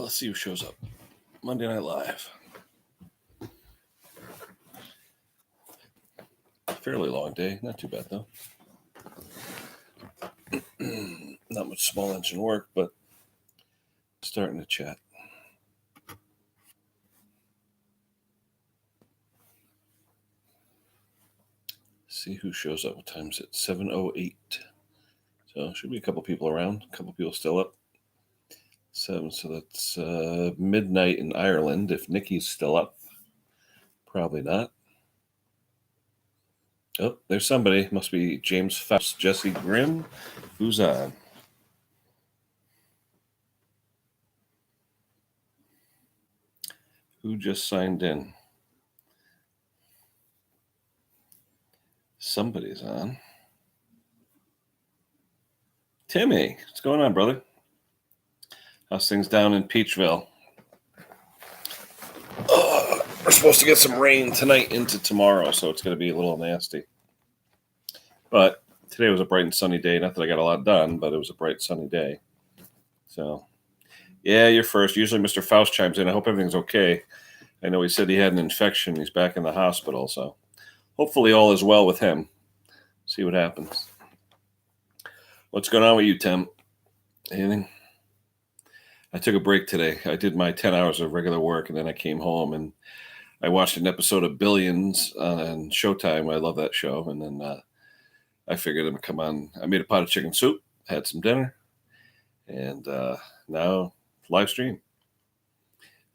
Let's see who shows up. Monday Night Live. Fairly long day. Not too bad, though. Not much small engine work, but starting to chat. See who shows up. What time is it? 7:08. So should be a couple people around. A couple people still up. 7. So that's midnight in Ireland. If Nikki's still up, probably not. Oh, there's somebody. Must be James Faust, Jesse Grimm. Who's on? Who just signed in? Somebody's on. Timmy, what's going on, brother? How's things down in Peachville? We're supposed to get some rain tonight into tomorrow, so it's going to be a little nasty. But today was a bright and sunny day. Not that I got a lot done, but it was a bright, sunny day. So, yeah, you're first. Usually Mr. Faust chimes in. I hope everything's okay. I know he said he had an infection. He's back in the hospital, so hopefully all is well with him. See what happens. What's going on with you, Tim? Anything? I took a break today. I did my 10 hours of regular work, and then I came home, and I watched an episode of Billions on Showtime. I love that show. And then I figured I'd come on. I made a pot of chicken soup, had some dinner, and now live stream.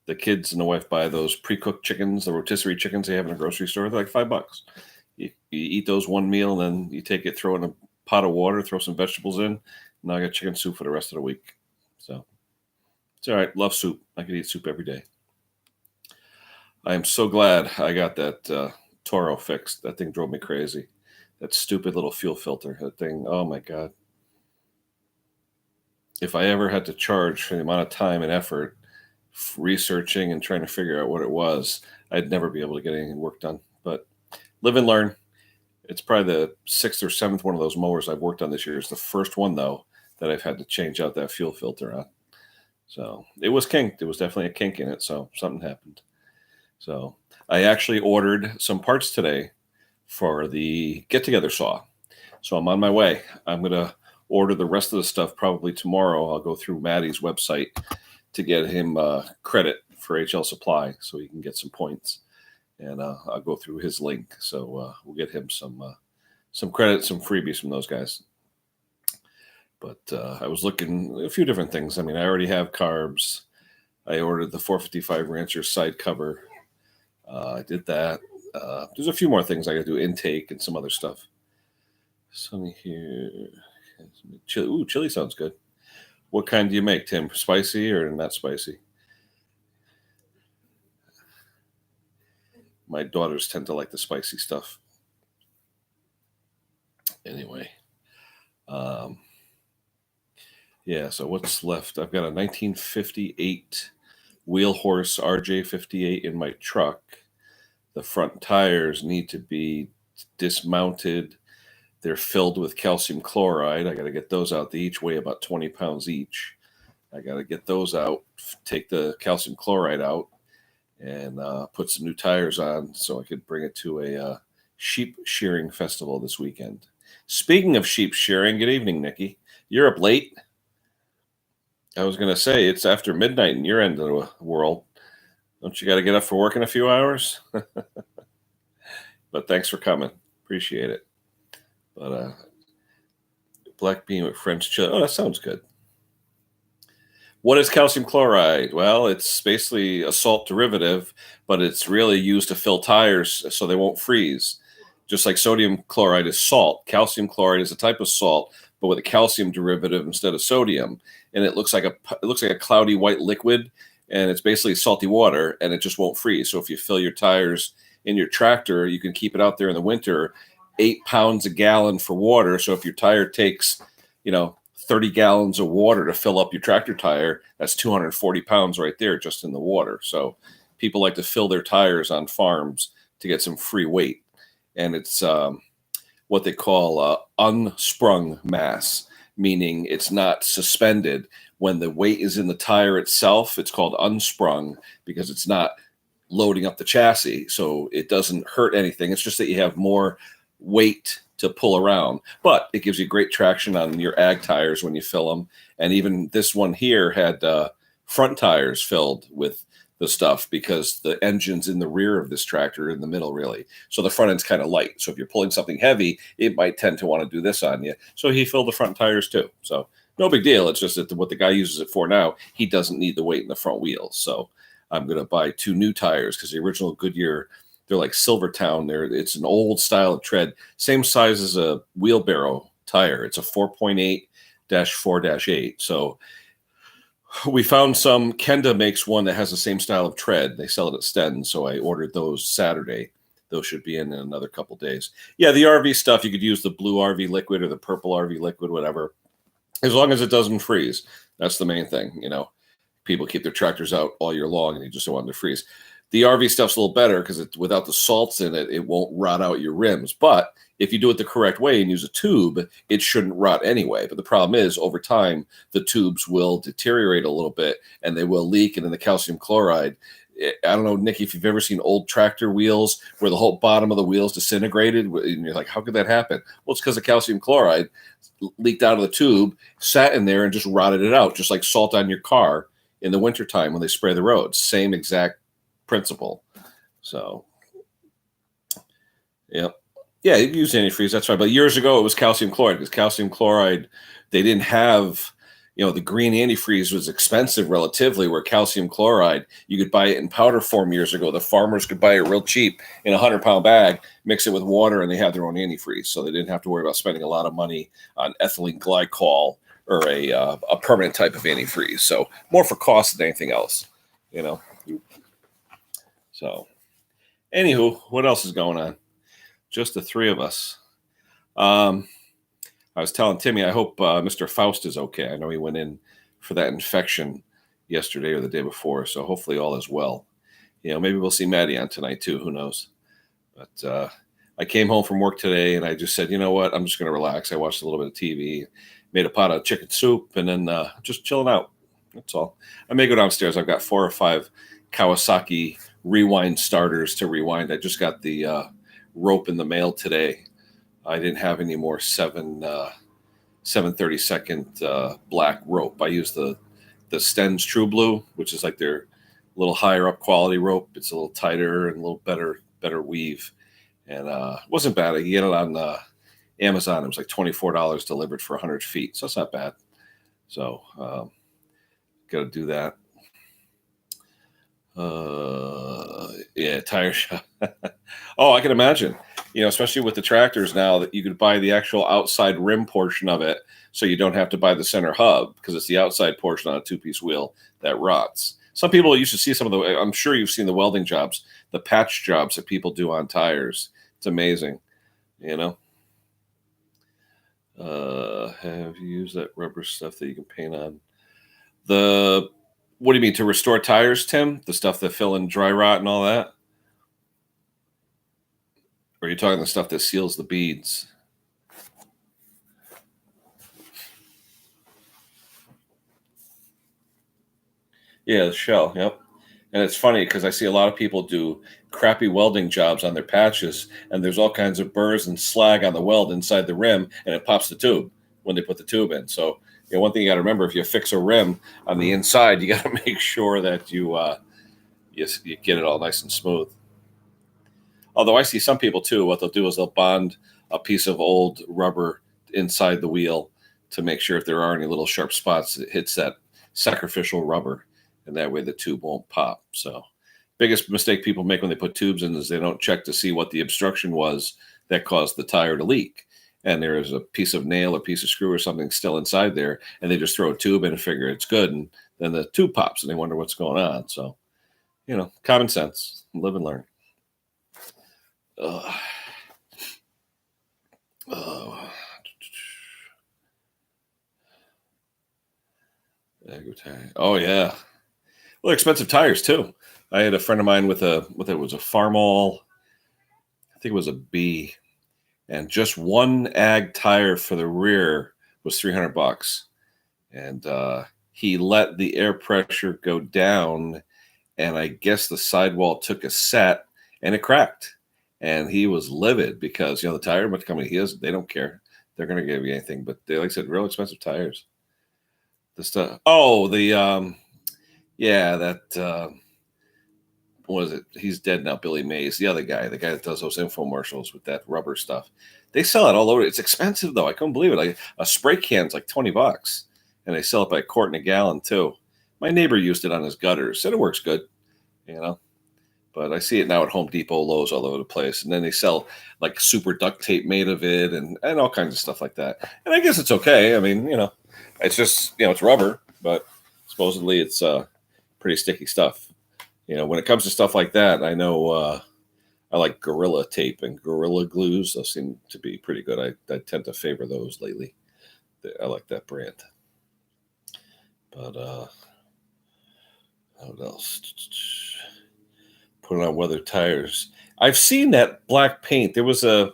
The kids and the wife buy those pre-cooked chickens, the rotisserie chickens they have in a grocery store. They're like $5. You eat those one meal, and then you take it, throw in a pot of water, throw some vegetables in. Now I got chicken soup for the rest of the week. So it's all right. Love soup. I could eat soup every day. I am so glad I got that Toro fixed. That thing drove me crazy. That stupid little fuel filter. That thing, oh my God. If I ever had to charge for the amount of time and effort researching and trying to figure out what it was, I'd never be able to get anything work done. But live and learn. It's probably the 6th or 7th one of those mowers I've worked on this year. It's the first one, though, that I've had to change out that fuel filter on. So it was kinked. It was definitely a kink in it. So something happened. So I actually ordered some parts today for the get-together saw. So I'm on my way. I'm going to order the rest of the stuff probably tomorrow. I'll go through Maddie's website to get him credit for HL Supply so he can get some points. And I'll go through his link. So we'll get him some credit, some freebies from those guys. But I was looking at a few different things. I mean, I already have carbs. I ordered the 455 Rancher side cover. I did that. There's a few more things I got to do, intake and some other stuff. Sunny here. Chili. Ooh, chili sounds good. What kind do you make, Tim? Spicy or not spicy? My daughters tend to like the spicy stuff. Anyway. Yeah, so what's left? I've got a 1958 Wheelhorse RJ58 in my truck. The front tires need to be dismounted. They're filled with calcium chloride. I got to get those out. They each weigh about 20 pounds each. I got to get those out, take the calcium chloride out, and put some new tires on so I could bring it to a sheep shearing festival this weekend. Speaking of sheep shearing, good evening, Nikki. You're up late. I was going to say, it's after midnight in your end of the world. Don't you got to get up for work in a few hours? But thanks for coming. Appreciate it. But black bean with French chili. Oh, that sounds good. What is calcium chloride? Well, it's basically a salt derivative, but it's really used to fill tires so they won't freeze. Just like sodium chloride is salt. Calcium chloride is a type of salt, but with a calcium derivative instead of sodium. And it looks like a cloudy white liquid, and it's basically salty water, and it just won't freeze. So if you fill your tires in your tractor, you can keep it out there in the winter, 8 pounds a gallon for water. So if your tire takes, 30 gallons of water to fill up your tractor tire, that's 240 pounds right there just in the water. So people like to fill their tires on farms to get some free weight. And it's what they call unsprung mass, meaning it's not suspended. When the weight is in the tire itself, it's called unsprung because it's not loading up the chassis. So it doesn't hurt anything. It's just that you have more weight to pull around, but it gives you great traction on your ag tires when you fill them. And even this one here had front tires filled with the stuff because the engine's in the rear of this tractor, in the middle, really. So the front end's kind of light. So if you're pulling something heavy, it might tend to want to do this on you. So he filled the front tires too. So no big deal. It's just that what the guy uses it for now, he doesn't need the weight in the front wheels. So I'm going to buy 2 new tires because the original Goodyear, they're like Silvertown. It's an old style of tread, same size as a wheelbarrow tire. It's a 4.8-4-8. So we found some. Kenda makes one that has the same style of tread. They sell it at Sten, so I ordered those Saturday. Those should be in another couple days. Yeah, the RV stuff, you could use the blue RV liquid or the purple RV liquid, whatever, as long as it doesn't freeze. That's the main thing. You know, people keep their tractors out all year long and you just don't want them to freeze. The RV stuff's a little better because without the salts in it, it won't rot out your rims. But if you do it the correct way and use a tube, it shouldn't rot anyway. But the problem is, over time, the tubes will deteriorate a little bit and they will leak. And then the calcium chloride, I don't know, Nicky, if you've ever seen old tractor wheels where the whole bottom of the wheels disintegrated, and you're like, how could that happen? Well, it's because the calcium chloride leaked out of the tube, sat in there, and just rotted it out, just like salt on your car in the wintertime when they spray the roads. Same exact principle. So, yeah. Yeah, you use antifreeze, that's right. But years ago, it was calcium chloride because calcium chloride, they didn't have, the green antifreeze was expensive relatively, where calcium chloride, you could buy it in powder form years ago. The farmers could buy it real cheap in a 100-pound bag, mix it with water, and they have their own antifreeze. So they didn't have to worry about spending a lot of money on ethylene glycol or a permanent type of antifreeze. So more for cost than anything else, So, anywho, what else is going on? Just the 3 of us. I was telling Timmy, I hope Mr. Faust is okay. I know he went in for that infection yesterday or the day before, so hopefully all is well. Maybe we'll see Maddie on tonight too. Who knows? But I came home from work today and I just said, you know what? I'm just going to relax. I watched a little bit of TV, made a pot of chicken soup, and then just chilling out. That's all. I may go downstairs. I've got 4 or 5 Kawasaki rewind starters to rewind. I just got the rope in the mail today. I didn't have any more 7/32 black rope. I used the Sten's True Blue, which is like their little higher up quality rope. It's a little tighter and a little better weave, and it wasn't bad. I could get it on Amazon. It was like $24 delivered for 100 feet, so it's not bad. So got to do that. Yeah, tire shop. Oh, I can imagine. Especially with the tractors now, that you could buy the actual outside rim portion of it, so you don't have to buy the center hub because it's the outside portion on a 2-piece wheel that rots. Some people used to see some of the. I'm sure you've seen the welding jobs, the patch jobs that people do on tires. It's amazing, Have you used that rubber stuff that you can paint on? What do you mean, to restore tires, Tim? The stuff that fill in dry rot and all that? Or are you talking the stuff that seals the beads? Yeah, the shell. Yep. And it's funny because I see a lot of people do crappy welding jobs on their patches, and there's all kinds of burrs and slag on the weld inside the rim, and it pops the tube when they put the tube in. So, one thing you got to remember, if you fix a rim on the inside, you got to make sure that you get it all nice and smooth. Although I see some people too, what they'll do is they'll bond a piece of old rubber inside the wheel to make sure if there are any little sharp spots, it hits that sacrificial rubber, and that way the tube won't pop. So biggest mistake people make when they put tubes in is they don't check to see what the obstruction was that caused the tire to leak. And there is a piece of nail or piece of screw or something still inside there, and they just throw a tube in and figure it's good, and then the tube pops and they wonder what's going on. So, common sense, live and learn. Oh yeah. Well, expensive tires too. I had a friend of mine with it was a Farmall. I think it was a B, and just one ag tire for the rear was $300, and he let the air pressure go down, and I guess the sidewall took a set and it cracked. And he was livid because the tire company they don't care. They're going to give you anything, but they, like I said, real expensive tires. The stuff. Oh, the yeah, that what is it? He's dead now. Billy Mays, the other guy, the guy that does those infomercials with that rubber stuff. They sell it all over. It's expensive though. I couldn't believe it. Like a spray can's like $20, and they sell it by a quart and a gallon too. My neighbor used it on his gutters. Said it works good, But I see it now at Home Depot, Lowe's, all over the place. And then they sell like super duct tape made of it and all kinds of stuff like that. And I guess it's okay. I mean, it's just, it's rubber, but supposedly it's pretty sticky stuff. When it comes to stuff like that, I know I like Gorilla Tape and Gorilla Glues. Those seem to be pretty good. I tend to favor those lately. I like that brand. But what else? Put on weather tires. I've seen that black paint. There was a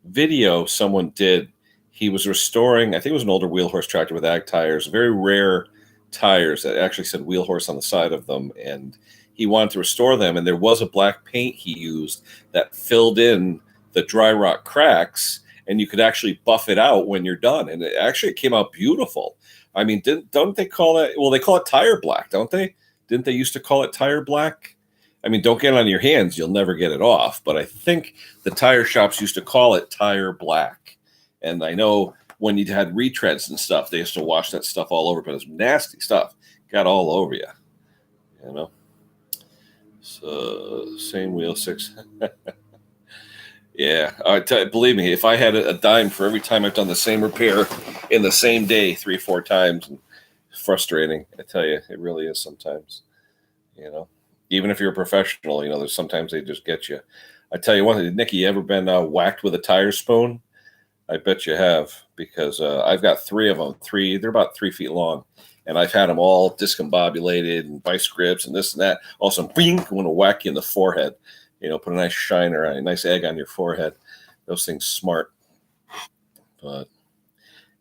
video someone did. He was restoring, I think it was an older wheel horse tractor with ag tires, very rare tires that actually said wheel horse on the side of them. And he wanted to restore them. And there was a black paint he used that filled in the dry rot cracks, and you could actually buff it out when you're done. And it came out beautiful. I mean, don't they call it, well, they call it tire black, don't they? Didn't they used to call it tire black? I mean, don't get it on your hands. You'll never get it off. But I think the tire shops used to call it tire black. And I know when you had retreads and stuff, they used to wash that stuff all over, but it's nasty stuff. Got all over you, So, same wheel, 6. Yeah. Believe me, if I had a dime for every time I've done the same repair in the same day 3-4 times, it's frustrating. I tell you, it really is sometimes, Even if you're a professional, there's sometimes they just get you. I tell you what, Nikki, you ever been whacked with a tire spoon? I bet you have, because I've got 3 of them. They're about 3 feet long, and I've had them all discombobulated and vice grips and this and that. Also, bing, I want to whack you in the forehead. Put a nice shiner, a nice egg on your forehead. Those things smart. But,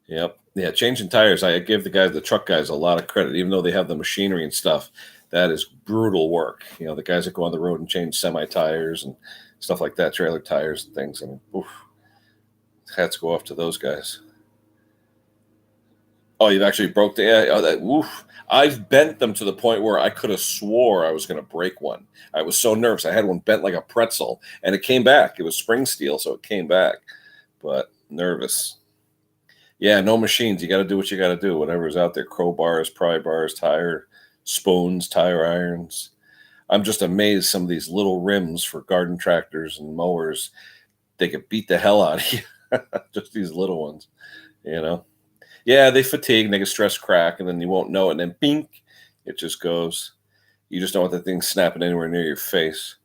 yep. Yeah, changing tires, I give the truck guys a lot of credit, even though they have the machinery and stuff. That is brutal work. The guys that go on the road and change semi-tires and stuff like that, trailer tires and things. I mean, oof, hats go off to those guys. Oh, you've actually broke that. Oof. I've bent them to the point where I could have swore I was going to break one. I was so nervous. I had one bent like a pretzel, and it came back. It was spring steel, so it came back. But nervous. Yeah, no machines. You got to do what you got to do. Whatever's out there, crowbars, pry bars, tire spoons, tire irons. I'm just amazed some of these little rims for garden tractors and mowers, they could beat the hell out of you. Just these little ones, Yeah, they fatigue and they can stress crack, and then you won't know it. And then bink, it just goes. You just don't want that thing snapping anywhere near your face.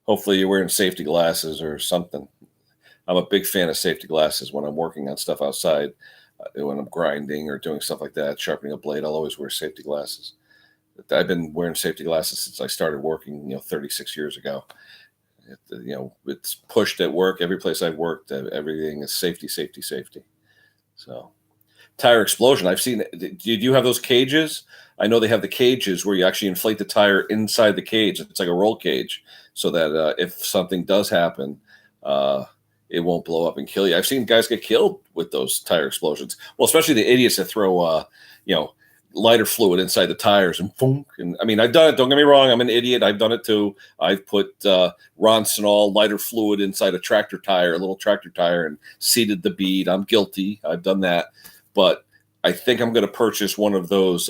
Hopefully you're wearing safety glasses or something. I'm a big fan of safety glasses when I'm working on stuff outside. When I'm grinding or doing stuff like that, sharpening a blade, I'll always wear safety glasses. I've been wearing safety glasses since I started working, 36 years ago. It's pushed at work. Every place I've worked, everything is safety, safety, safety. So, tire explosion. I've seen. Did you have those cages? I know they have the cages where you actually inflate the tire inside the cage. It's like a roll cage, so that if something does happen, it won't blow up and kill you. I've seen guys get killed with those tire explosions. Well, especially the idiots that throw, lighter fluid inside the tires and boom. And I mean, I've done it. Don't get me wrong. I'm an idiot. I've done it too. I've put Ronsinol lighter fluid inside a tractor tire, a little tractor tire, and seeded the bead. I'm guilty. I've done that. But I think I'm going to purchase one of those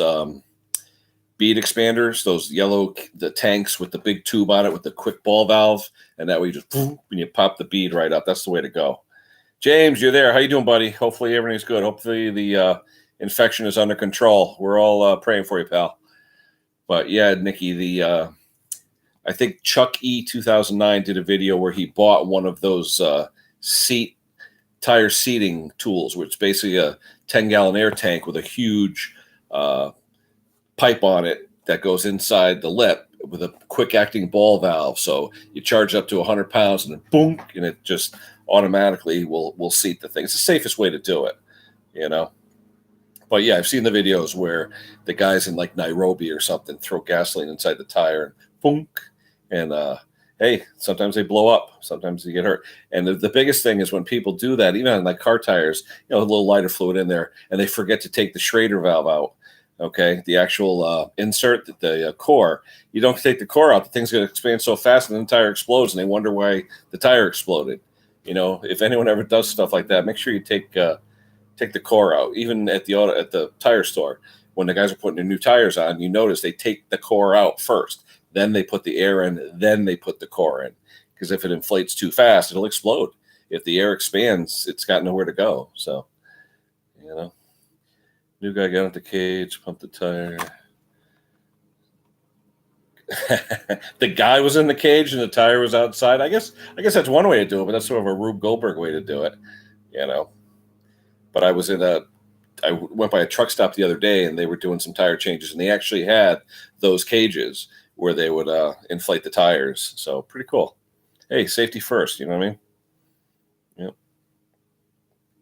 bead expanders, those the tanks with the big tube on it with the quick ball valve. And that way you just boom, and you pop the bead right up. That's the way to go. James, you're there. How you doing, buddy? Hopefully everything's good. Hopefully the infection is under control. We're all praying for you, pal. But yeah, Nikki, I think Chuck E 2009 did a video where he bought one of those tire seating tools, which is basically a 10-gallon air tank with a huge pipe on it that goes inside the lip with a quick acting ball valve. So you charge up to 100 pounds and then boom, and it just automatically will seat the thing. It's the safest way to do it, But yeah, I've seen the videos where the guys in like Nairobi or something throw gasoline inside the tire and boom, and hey, sometimes they blow up, sometimes they get hurt. And the biggest thing is when people do that, even on like car tires, a little lighter fluid in there, and they forget to take the Schrader valve out. Okay, the actual insert, the core. You don't take the core out, the thing's going to expand so fast, and the tire explodes, and they wonder why the tire exploded. If anyone ever does stuff like that, make sure you take the core out. Even at the tire store, when the guys are putting their new tires on, you notice they take the core out first, then they put the air in, then they put the core in. Because if it inflates too fast, it'll explode. If the air expands, it's got nowhere to go. So, new guy got out the cage, pumped the tire. The guy was in the cage and the tire was outside. I guess that's one way to do it, but that's sort of a Rube Goldberg way to do it. But I went by a truck stop the other day, and they were doing some tire changes, and they actually had those cages where they would inflate the tires. So pretty cool. Hey, safety first. You know what I mean? Yep.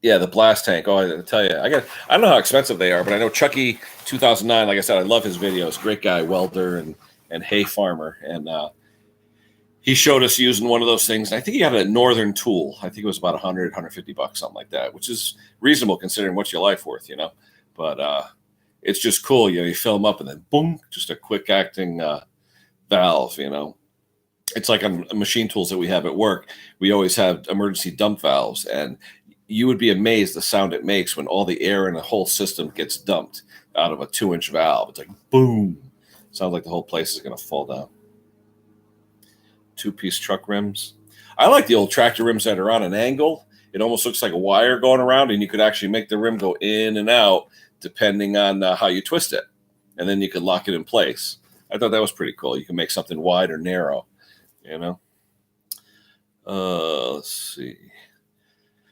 Yeah, the blast tank. Oh, I tell you, I don't know how expensive they are, but I know Chucky 2009. Like I said, I love his videos. Great guy, welder and hay farmer, and he showed us using one of those things. I think he had a Northern Tool. I think it was about $100, $150, something like that, which is reasonable considering what's your life worth, But it's just cool. You fill them up and then boom, just a quick acting valve, It's like on machine tools that we have at work. We always have emergency dump valves, and you would be amazed the sound it makes when all the air in the whole system gets dumped out of a 2-inch valve. It's like boom. Sounds like the whole place is going to fall down. 2-piece truck rims. I like the old tractor rims that are on an angle. It almost looks like a wire going around, and you could actually make the rim go in and out depending on how you twist it. And then you could lock it in place. I thought that was pretty cool. You can make something wide or narrow, Let's see.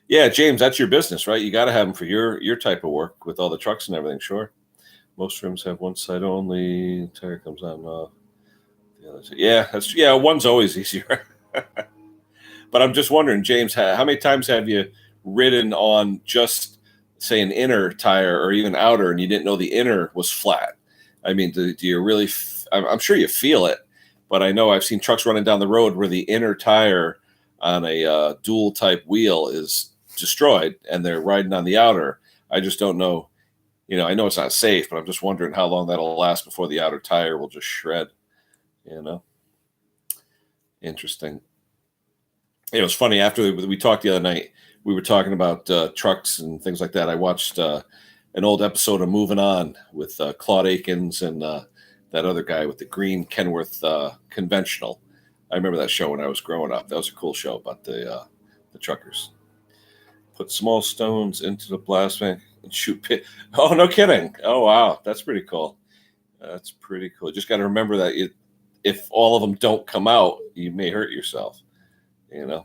Yeah, James, that's your business, right? You got to have them for your type of work with all the trucks and everything, sure. Most rims have one side only. Tire comes on and off. Yeah, one's always easier. But I'm just wondering, James, how many times have you ridden on just, say, an inner tire or even outer, and you didn't know the inner was flat? I mean, do you really? I'm sure you feel it, but I know I've seen trucks running down the road where the inner tire on a dual type wheel is destroyed, and they're riding on the outer. I just don't know. I know it's not safe, but I'm just wondering how long that'll last before the outer tire will just shred. Interesting. It was funny, after we talked the other night, we were talking about trucks and things like that. I watched an old episode of Moving On with Claude Akins and that other guy with the green Kenworth conventional. I remember that show when I was growing up. That was a cool show about the truckers. Put small stones into the blast van and shoot pit. Oh, no kidding. Oh, wow. That's pretty cool. That's pretty cool. Just got to remember that if all of them don't come out, you may hurt yourself. The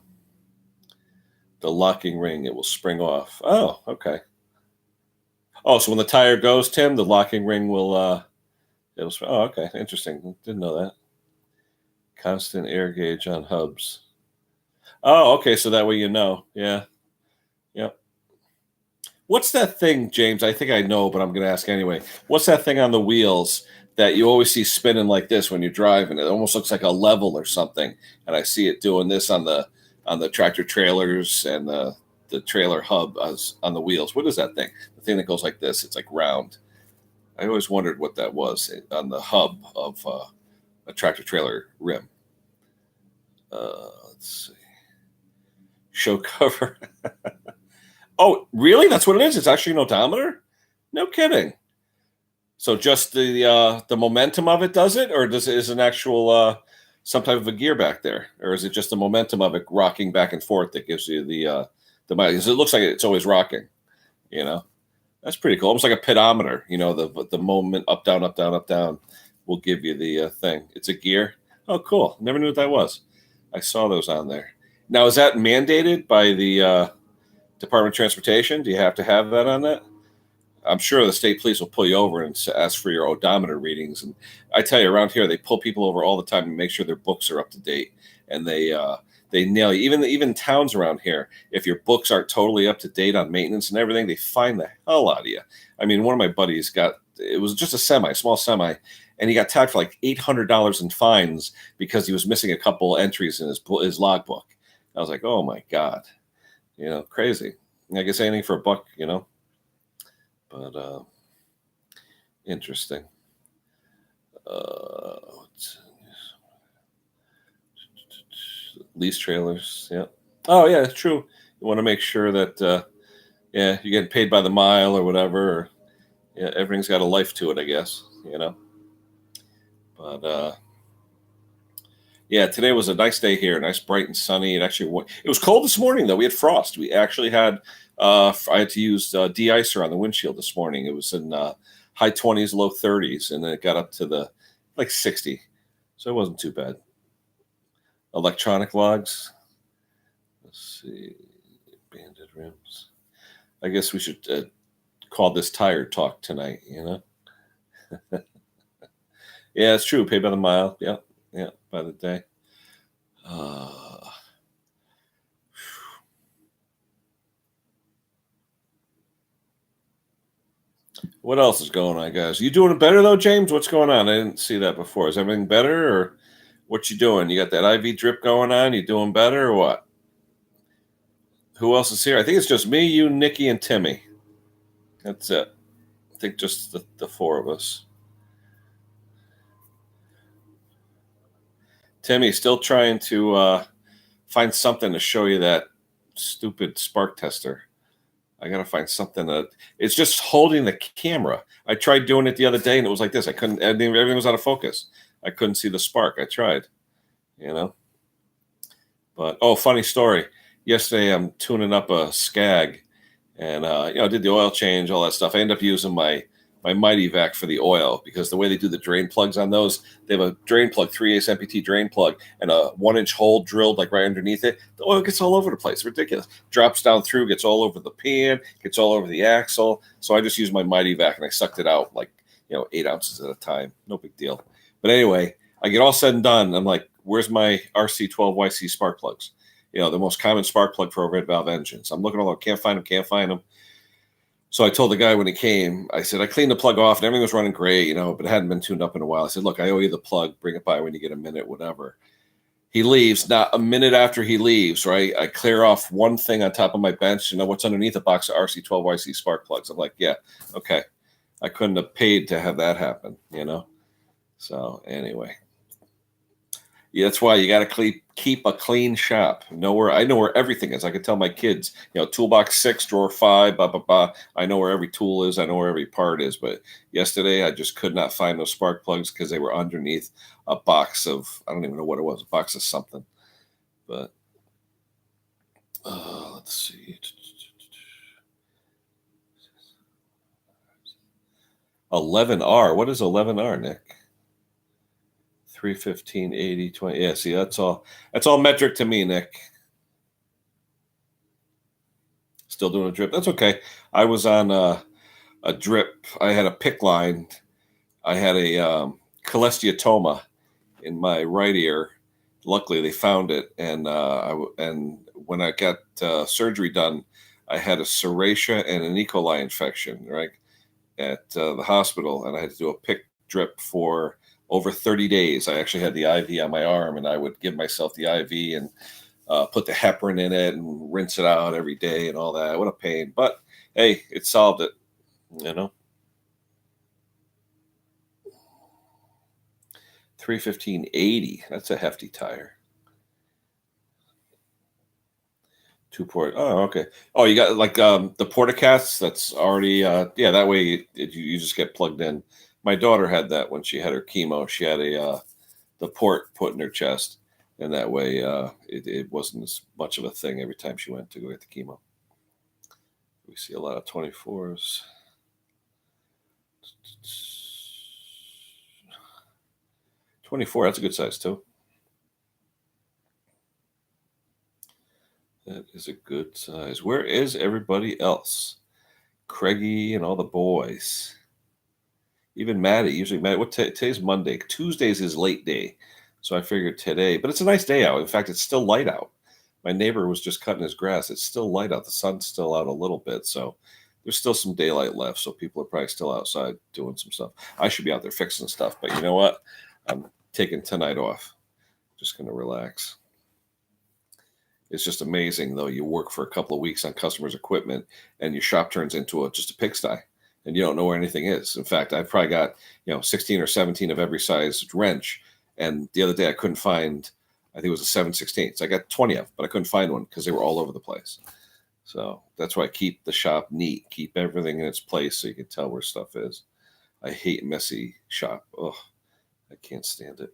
locking ring, it will spring off. Oh, okay. Oh, so when the tire goes, Tim, the locking ring will it'll. Oh, okay. Interesting. Didn't know that. Constant air gauge on hubs. Oh, okay. So that way Yeah. Yep. What's that thing, James? I think I know, but I'm going to ask anyway. What's that thing on the wheels that you always see spinning like this when you're driving? It almost looks like a level or something, and I see it doing this on the tractor trailers and the trailer hub on the wheels. What is that thing? The thing that goes like this. It's like round. I always wondered what that was on the hub of a tractor trailer rim. Let's see. Show cover. Oh, really? That's what it is? It's actually an odometer? No kidding. So just the momentum of it does it, or is an actual some type of a gear back there, or is it just the momentum of it rocking back and forth that gives you the mileage? Because it looks like it's always rocking. That's pretty cool. Almost like a pedometer. The moment up down up down up down will give you the thing. It's a gear. Oh, cool. Never knew what that was. I saw those on there. Now, is that mandated by the Department of Transportation? Do you have to have that on that? I'm sure the state police will pull you over and ask for your odometer readings. And I tell you, around here, they pull people over all the time and make sure their books are up to date. And they They nail you. Even towns around here, if your books aren't totally up to date on maintenance and everything, they fine the hell out of you. I mean, one of my buddies got, it was just a small semi, and he got tagged for like $800 in fines because he was missing a couple entries in his logbook. I was like, oh my god, crazy. I guess anything for a buck, but interesting. Lease trailers, yeah. Oh yeah, it's true. You want to make sure that yeah, you're getting paid by the mile or whatever. Or, yeah, everything's got a life to it, I guess. But yeah, today was a nice day here, nice, bright and sunny. It was cold this morning though. We had frost. We actually had. I had to use de-icer on the windshield this morning. It was in high 20s, low 30s, and then it got up to the like 60, so it wasn't too bad. Electronic logs. Let's see, banded rims. I guess we should call this tire talk tonight. Yeah, it's true. Pay by the mile. Yeah, yeah, by the day. What else is going on, guys? You doing better though, James? What's going on? I didn't see that before. Is everything better, or what you doing? You got that IV drip going on? You doing better, or what? Who else is here? I think it's just me, you, Nikki, and Timmy. That's it. I think just the four of us. Timmy, still trying to find something to show you that stupid spark tester. I gotta find something that it's just holding the camera. I tried doing it the other day and it was like this. I couldn't. Everything was out of focus. I couldn't see the spark. I tried, But funny story. Yesterday I'm tuning up a Skag, and did the oil change, all that stuff. I ended up using my Mighty Vac for the oil because the way they do the drain plugs on those, they have a drain plug, 3/8 MPT drain plug, and a 1-inch hole drilled like right underneath it. The oil gets all over the place. Ridiculous. Drops down through, gets all over the pan, gets all over the axle. So I just used my Mighty Vac and I sucked it out like 8 ounces at a time. No big deal. But anyway, I get all said and done. I'm like, where's my RC12YC spark plugs? The most common spark plug for overhead valve engines. I'm looking all over, can't find them. So I told the guy when he came, I said, I cleaned the plug off and everything was running great, but it hadn't been tuned up in a while. I said, look, I owe you the plug. Bring it by when you get a minute, whatever. He leaves. Not a minute after he leaves, right, I clear off one thing on top of my bench. What's underneath a box of RC12YC spark plugs. I'm like, yeah, okay. I couldn't have paid to have that happen, So anyway. Yeah, that's why you got to keep a clean shop. I know where everything is. I can tell my kids, toolbox 6, drawer 5, blah, blah, blah. I know where every tool is. I know where every part is. But yesterday, I just could not find those spark plugs because they were underneath a box of, I don't even know what it was, a box of something. But let's see. 11R. What is 11R, Nick? 315, 80, 20. Yeah, see, that's all metric to me, Nick. Still doing a drip. That's okay. I was on a drip. I had a PICC line. I had a cholesteatoma in my right ear. Luckily, they found it, and when I got surgery done, I had a serratia and an E. coli infection, right, at the hospital, and I had to do a PICC drip for over 30 days. I actually had the IV on my arm, and I would give myself the IV and put the heparin in it and rinse it out every day and all that. What a pain. But hey, it solved it, 315/80. That's a hefty tire. 2-port. Oh, okay. Oh, you got like the Portacats. That's already yeah. That way you just get plugged in. My daughter had that when she had her chemo. She had the port put in her chest, and that way it wasn't as much of a thing every time she went to go get the chemo. We see a lot of 24s. 24, that's a good size too. That is a good size. Where is everybody else? Craigie and all the boys. Even Maddie. Usually Maddie. Today's Monday. Tuesday's his late day. So I figured today. But it's a nice day out. In fact, it's still light out. My neighbor was just cutting his grass. It's still light out. The sun's still out a little bit, so there's still some daylight left. So people are probably still outside doing some stuff. I should be out there fixing stuff, but you know what? I'm taking tonight off. Just going to relax. It's just amazing, though. You work for a couple of weeks on customers' equipment, and your shop turns into just a pigsty, and you don't know where anything is. In fact, I've probably got 16 or 17 of every size wrench, and the other day I couldn't find. I think it was a 7/16. I got 20 of them, but I couldn't find one because they were all over the place. So that's why I keep the shop neat, keep everything in its place so you can tell where stuff is. I hate messy shop. Oh, I can't stand it.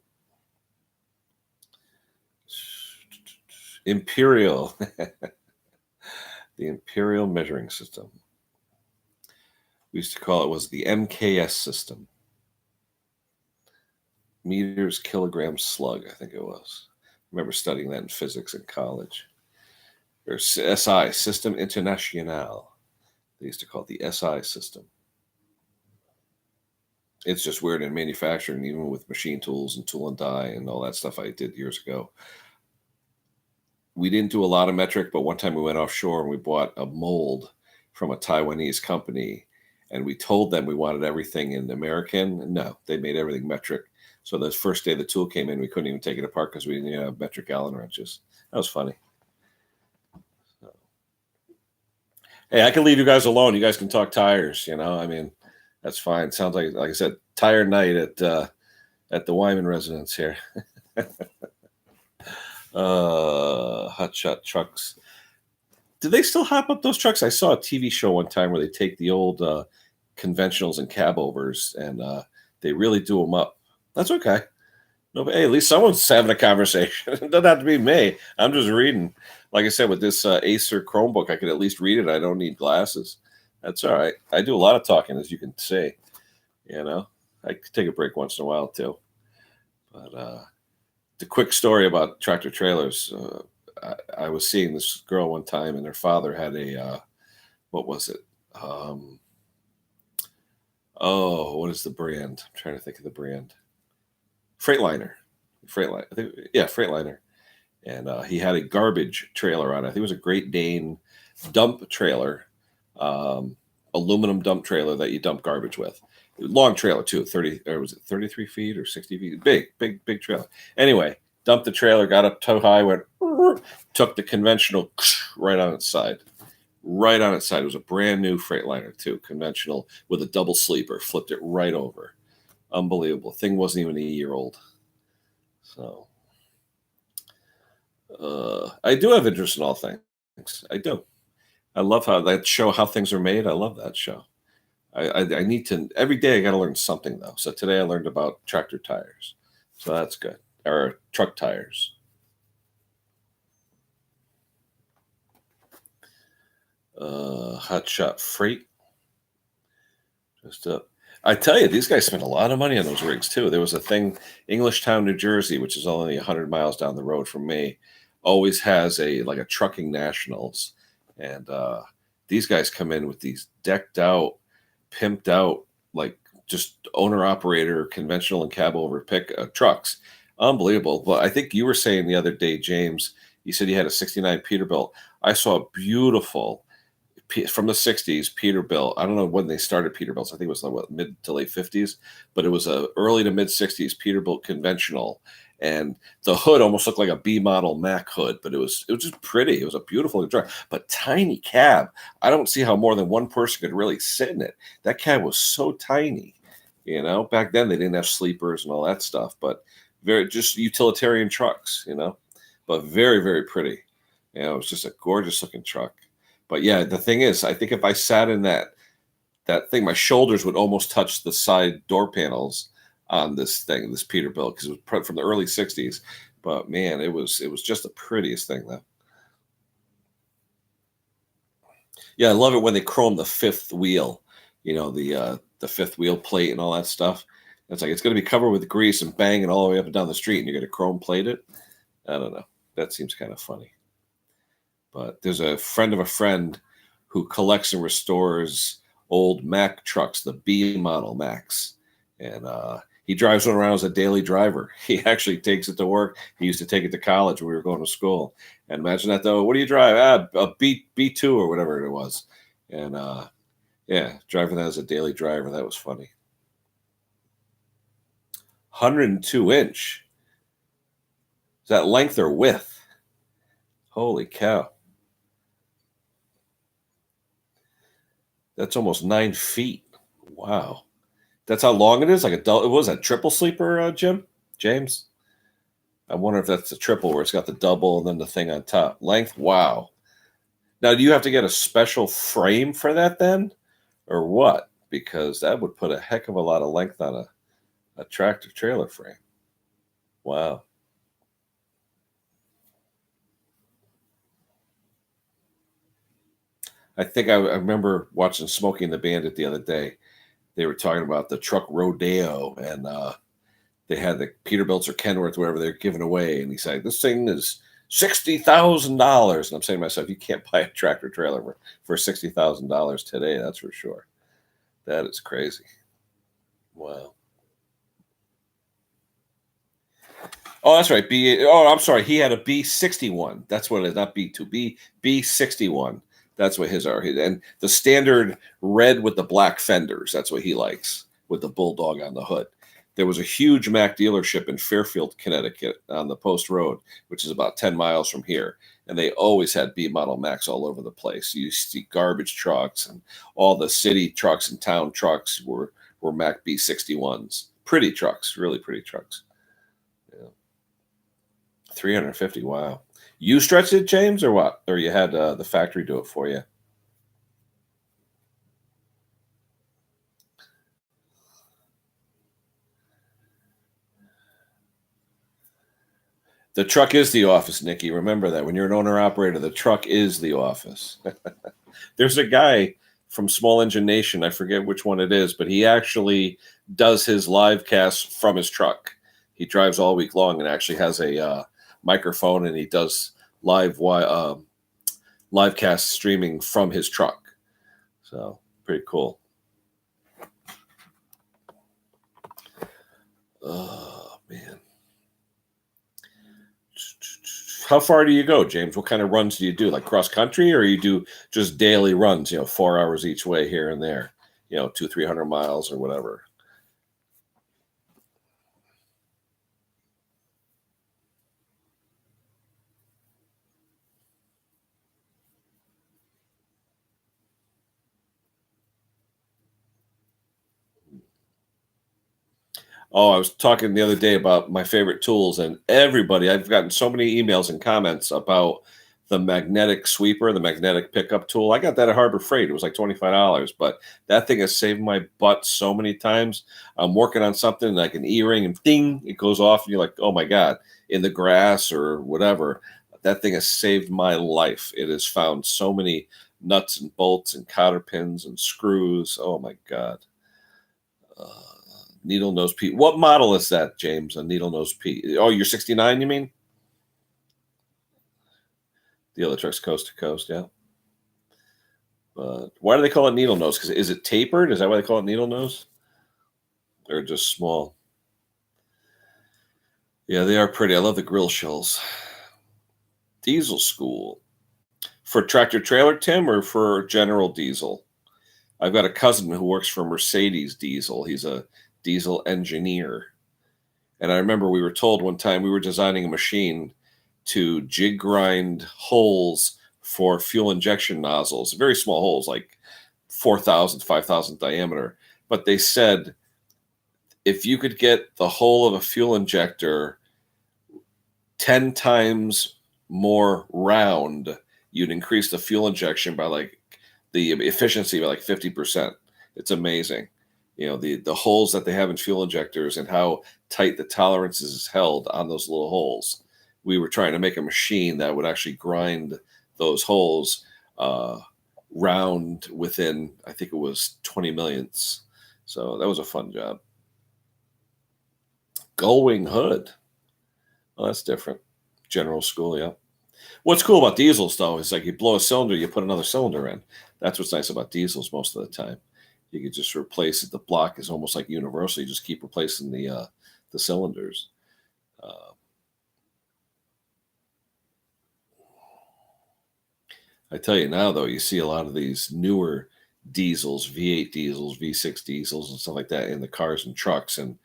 Imperial. The Imperial measuring system. We used to call it the MKS system. Meters, kilograms, slug, I think it was. I remember studying that in physics in college. There's SI, System International. They used to call it the SI system. It's just weird in manufacturing, even with machine tools and tool and die and all that stuff I did years ago. We didn't do a lot of metric, but one time we went offshore and we bought a mold from a Taiwanese company, and we told them we wanted everything in American. No, they made everything metric. So the first day the tool came in, we couldn't even take it apart because we didn't have metric Allen wrenches. That was funny. So, hey, I can leave you guys alone. You guys can talk tires. I mean, that's fine. Sounds like I said, tire night at the Wyman residence here. Hotshot trucks. Do they still hop up those trucks? I saw a TV show one time where they take the old conventionals and cab overs and they really do them up. That's okay. No, but hey, at least someone's having a conversation. It doesn't have to be me. I'm just reading. Like I said, with this Acer Chromebook, I could at least read it. I don't need glasses. That's all right. I do a lot of talking, as you can see. I could take a break once in a while too. But the quick story about tractor trailers. I was seeing this girl one time, and her father had a what was it? What is the brand? I'm trying to think of the brand. Freightliner. I think, yeah, Freightliner. And he had a garbage trailer on it. I think it was a Great Dane dump trailer, aluminum dump trailer that you dump garbage with. Long trailer too, 30 or was it 33 feet or 60 feet? Big trailer. Anyway, dumped the trailer, got up too high, went, took the conventional right on its side. Right on its side. It was a brand new Freightliner too, conventional with a double sleeper, flipped it right over. Unbelievable. Thing wasn't even a year old. So I do have interest in all things. I do. I love that show, How Things Are Made. I love that show. I need to, every day I got to learn something though. So today I learned about tractor tires. So that's good. Or truck tires. Hotshot Freight. Just I tell you, these guys spent a lot of money on those rigs too. There was a thing, Englishtown, New Jersey, which is only 100 miles down the road from me, always has a trucking nationals, and these guys come in with these decked out, pimped out, like just owner operator, conventional and cab over pick trucks. Unbelievable. But I think you were saying the other day, James, you said you had a '69 Peterbilt. I saw a beautiful from the 60s Peterbilt. I don't know when they started Peterbilts. I think it was mid to late 50s, but it was a early to mid 60s Peterbilt conventional, and the hood almost looked like a B model Mac hood, but it was just pretty. It was a beautiful truck, but tiny cab. I don't see how more than one person could really sit in it. That cab was so tiny. Back then they didn't have sleepers and all that stuff, but very just utilitarian trucks, but very, very pretty. It was just a gorgeous looking truck. But yeah, the thing is, I think if I sat in that thing, my shoulders would almost touch the side door panels on this Peterbilt, because it was from the early '60s. But man, it was just the prettiest thing though. Yeah, I love it when they chrome the fifth wheel, the fifth wheel plate and all that stuff. It's like it's going to be covered with grease and banging all the way up and down the street, and you're going to chrome plate it. I don't know. That seems kind of funny. But there's a friend of a friend who collects and restores old Mack trucks, the B model Macs. And He drives one around as a daily driver. He actually takes it to work. He used to take it to college when we were going to school. And imagine that though. What do you drive? A B2 or whatever it was. And yeah, driving that as a daily driver. That was funny. 102-inch. Is that length or width? Holy cow. That's almost 9 feet. Wow. That's how long it is? Like what was that, triple sleeper, James? I wonder if that's the triple where it's got the double and then the thing on top. Length? Wow. Now, do you have to get a special frame for that then? Or what? Because that would put a heck of a lot of length on a tractor trailer frame. Wow. I think I remember watching Smokey and the Bandit the other day. They were talking about the truck rodeo, and they had the Peterbilts or Kenworth, whatever they're giving away, and he said, "This thing is $60,000." And I'm saying to myself, you can't buy a tractor trailer for $60,000 today. That's for sure. That is crazy. Wow. Oh, that's right. I'm sorry. He had a B61. That's what it is, not B2. B61. That's what his are. And the standard red with the black fenders. That's what he likes, with the bulldog on the hood. There was a huge Mack dealership in Fairfield, Connecticut, on the Post Road, which is about 10 miles from here. And they always had B model Macks all over the place. You see garbage trucks, and all the city trucks and town trucks were Mack B61s. Pretty trucks, really pretty trucks. Yeah. 350. Wow. You stretched it, James, or what? Or you had the factory do it for you? The truck is the office, Nikki. Remember that when you're an owner operator, the truck is the office. There's a guy from Small Engine Nation. I forget which one it is, but he actually does his live cast from his truck. He drives all week long and actually has a microphone, and he does live cast streaming from his truck. So pretty cool. Oh man. How far do you go, James? What kind of runs do you do? Like cross country, or you do just daily runs, 4 hours each way here and there, 200-300 miles or whatever? Oh, I was talking the other day about my favorite tools, and I've gotten so many emails and comments about the magnetic sweeper, the magnetic pickup tool. I got that at Harbor Freight. It was like $25, but that thing has saved my butt so many times. I'm working on something like an E-ring, and ding, it goes off, and you're like, oh my God, in the grass or whatever. That thing has saved my life. It has found so many nuts and bolts and cotter pins and screws. Oh my God. Uh, Needle nose P. What model is that, James? A needle nose P. Oh, you're 69, you mean? The other truck's coast to coast, yeah. But why do they call it needle nose? Because is it tapered? Is that why they call it needle nose? Or just small? Yeah, they are pretty. I love the grill shells. Diesel school. For tractor trailer, Tim, or for general diesel? I've got a cousin who works for Mercedes Diesel. He's a diesel engineer. And I remember we were told one time we were designing a machine to jig grind holes for fuel injection nozzles, very small holes, like 4,000, 5,000 diameter. But they said if you could get the hole of a fuel injector 10 times more round, you'd increase the fuel injection by like the efficiency by like 50%. It's amazing. The holes that they have in fuel injectors and how tight the tolerances is held on those little holes. We were trying to make a machine that would actually grind those holes round within, I think it was 20 millionths. So that was a fun job. Gullwing hood. Well, that's different. General school, yeah. What's cool about diesels, though, is like you blow a cylinder, you put another cylinder in. That's what's nice about diesels most of the time. You could just replace it. The block is almost like universal. You just keep replacing the cylinders. Uh, I tell you now, though, you see a lot of these newer diesels, V8 diesels, V6 diesels, and stuff like that in the cars and trucks. And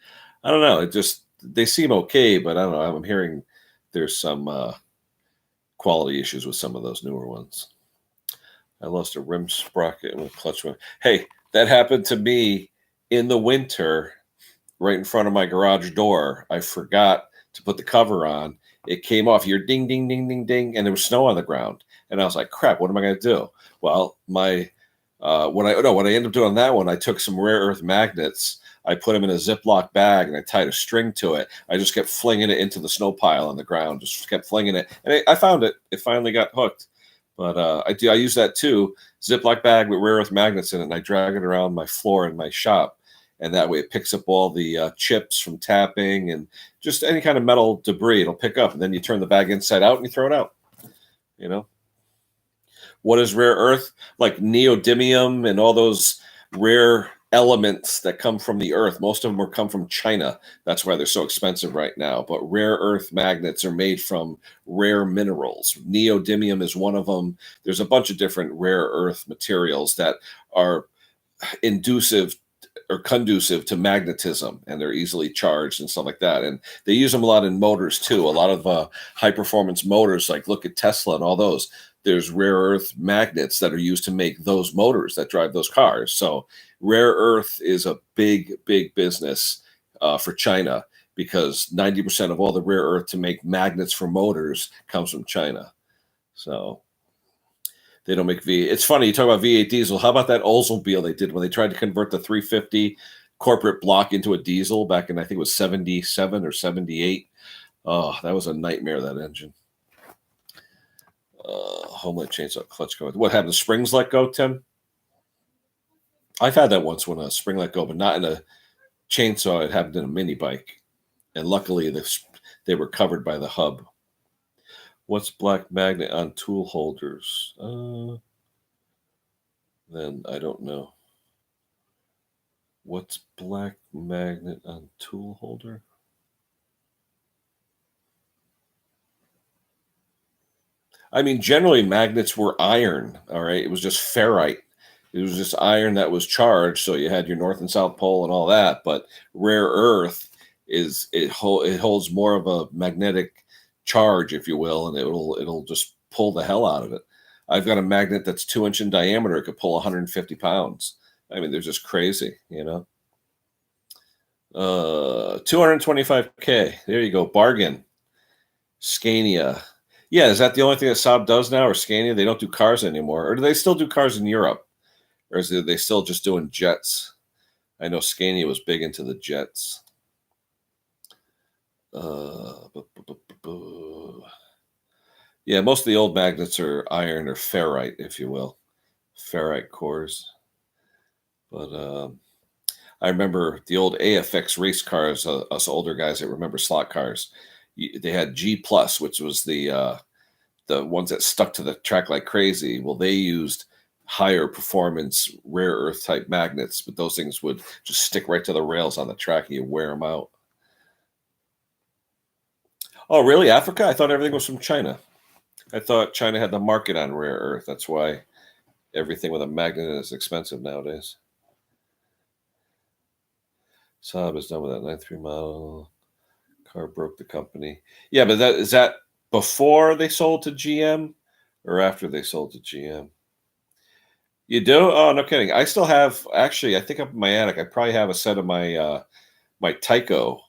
I don't know, it just they seem okay, but I don't know. I'm hearing there's some quality issues with some of those newer ones. I lost a rim sprocket and a clutch went. Hey, that happened to me in the winter right in front of my garage door. I forgot to put the cover on. It came off. You're ding, ding, ding, ding, ding, and there was snow on the ground. And I was like, "Crap! What am I going to do?" Well, my what I ended up doing on that one, I took some rare earth magnets. I put them in a Ziploc bag and I tied a string to it. I just kept flinging it into the snow pile on the ground. Just kept flinging it, and I found it. It finally got hooked. But I use that too. Ziploc bag with rare earth magnets in it, and I drag it around my floor in my shop, and that way it picks up all the chips from tapping and just any kind of metal debris. It'll pick up, and then you turn the bag inside out and you throw it out. You know what is rare earth? Like neodymium and all those rare elements that come from the earth. Most of them are come from China. That's why they're so expensive right now. But rare earth magnets are made from rare minerals. Neodymium is one of them. There's a bunch of different rare earth materials that are inducive or conducive to magnetism, and they're easily charged and stuff like that. And they use them a lot in motors too. A lot of high performance motors, like look at Tesla and all those. There's rare earth magnets that are used to make those motors that drive those cars. So rare earth is a big, big business for China, because 90% of all the rare earth to make magnets for motors comes from China. So they don't make V. It's funny you talk about V8 diesel. How about that Oldsmobile they did when they tried to convert the 350 corporate block into a diesel back in, I think it was 77 or 78. Oh, that was a nightmare, that engine. Homeland chainsaw clutch go. What happened? The springs let go, Tim? I've had that once when a spring let go, but not in a chainsaw. It happened in a mini bike, and luckily they were covered by the hub. What's black magnet on tool holders? Then I don't know. What's black magnet on tool holder? I mean, generally magnets were iron. All right, it was just ferrite. It was just iron that was charged. So you had your north and south pole and all that. But rare earth it holds more of a magnetic charge, if you will, and it'll just pull the hell out of it. I've got a magnet that's 2 inch in diameter. It could pull 150 pounds. I mean, they're just crazy, 225K. There you go. Bargain. Scania. Yeah, is that the only thing that Saab does now, or Scania? They don't do cars anymore. Or do they still do cars in Europe? Or is they still just doing jets? I know Scania was big into the jets. Uh, yeah, most of the old magnets are iron or ferrite, if you will. Ferrite cores. But I remember the old AFX race cars, us older guys that remember slot cars. They had G Plus, which was the ones that stuck to the track like crazy. Well, they used higher performance rare earth type magnets, but those things would just stick right to the rails on the track and you wear them out. Oh, really? Africa? I thought everything was from China. I thought China had the market on rare earth. That's why everything with a magnet is expensive nowadays. Saab is done with that 93 model. Car broke the company. Yeah, but that is that before they sold to GM or after they sold to GM? You do? Oh, no kidding. I still have, actually, I think up in my attic, I probably have a set of my Tyco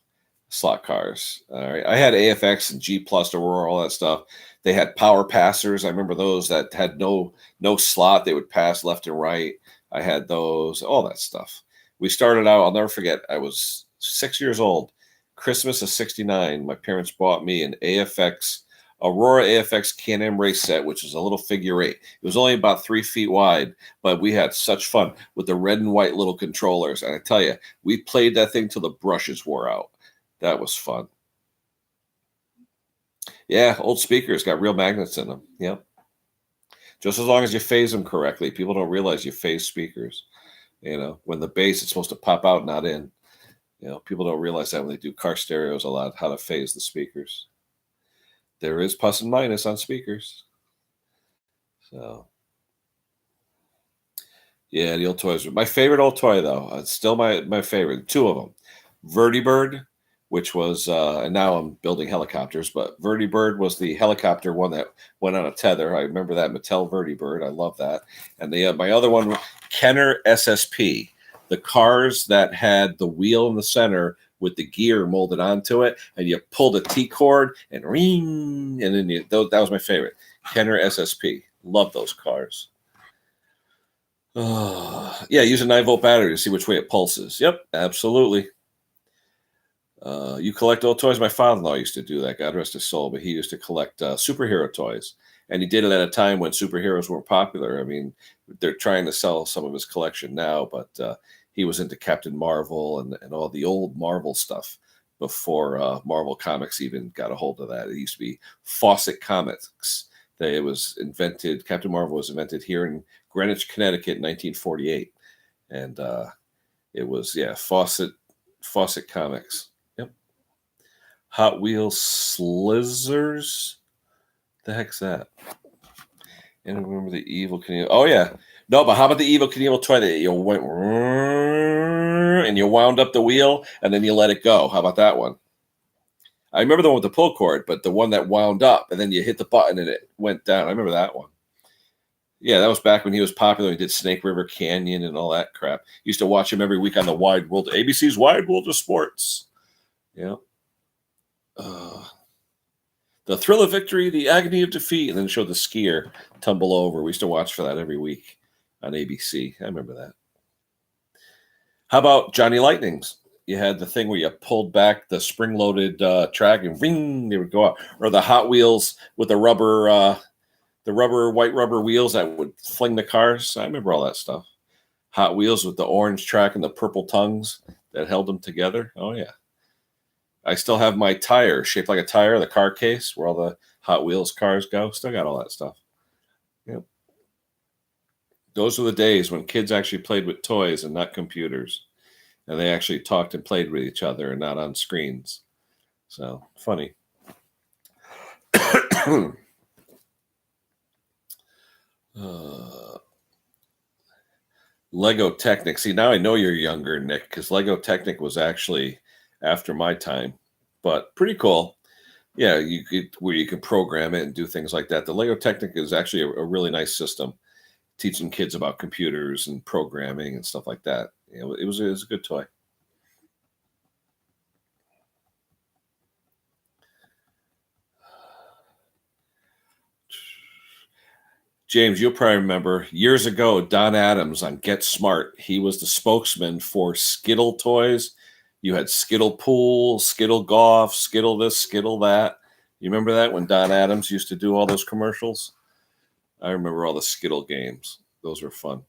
slot cars. All right. I had AFX and G Plus Aurora, all that stuff. They had power passers. I remember those that had no slot. They would pass left and right. I had those, all that stuff. We started out, I'll never forget, I was 6 years old. Christmas of '69. My parents bought me an Aurora AFX Can-Am race set, which was a little figure eight. It was only about 3 feet wide, but we had such fun with the red and white little controllers. And I tell you, we played that thing till the brushes wore out. That was fun. Yeah, old speakers got real magnets in them. Yep. Just as long as you phase them correctly. People don't realize you phase speakers. When the bass is supposed to pop out, not in. People don't realize that when they do car stereos a lot, how to phase the speakers. There is plus and minus on speakers. So, yeah, the old toys. My favorite old toy, though, it's still my favorite. Two of them. Vertibird, which was, and now I'm building helicopters, but Vertibird was the helicopter one that went on a tether. I remember that Mattel Vertibird. I love that. And my other one, Kenner SSP, the cars that had the wheel in the center with the gear molded onto it, and you pulled a T cord and ring, and then that was my favorite. Kenner SSP. Love those cars. Yeah, use a 9-volt battery to see which way it pulses. Yep, absolutely. You collect old toys. My father-in-law used to do that. God rest his soul, but he used to collect superhero toys, and he did it at a time when superheroes weren't popular. I mean, they're trying to sell some of his collection now, but he was into Captain Marvel and all the old Marvel stuff before Marvel Comics even got a hold of that. It used to be Fawcett Comics. It was invented. Captain Marvel was invented here in Greenwich, Connecticut, in 1948, and it was Fawcett Comics. Hot Wheels Slizzers. The heck's that? And remember the Evil Knievel. Oh yeah, no, but how about the Evil Knievel toy that you went and you wound up the wheel and then you let it go? How about that one? I remember the one with the pull cord, but the one that wound up and then you hit the button and it went down. I remember that one. Yeah, that was back when he was popular. He did Snake River Canyon and all that crap. Used to watch him every week on the Wide World, ABC's Wide World of Sports. Yeah. The thrill of victory, the agony of defeat, and then show the skier tumble over. We used to watch for that every week on ABC. I remember that. How about Johnny Lightnings? You had the thing where you pulled back the spring-loaded track and ring, they would go out. Or the Hot Wheels with the white rubber wheels that would fling the cars. I remember all that stuff. Hot Wheels with the orange track and the purple tongues that held them together. Oh yeah. I still have my tire shaped like a tire, the car case where all the Hot Wheels cars go. Still got all that stuff. Yep. Those were the days when kids actually played with toys and not computers. And they actually talked and played with each other and not on screens. So funny. Lego Technic. See, now I know you're younger, Nick, because Lego Technic was actually after my time, but pretty cool. Yeah, where you can program it and do things like that. The Lego Technic is actually a really nice system, teaching kids about computers and programming and stuff like that. It was a good toy. James, you'll probably remember years ago, Don Adams on Get Smart, he was the spokesman for Skittle toys. You had Skittle Pool, Skittle Golf, Skittle this, Skittle that. You remember that when Don Adams used to do all those commercials? I remember all the Skittle games. Those were fun.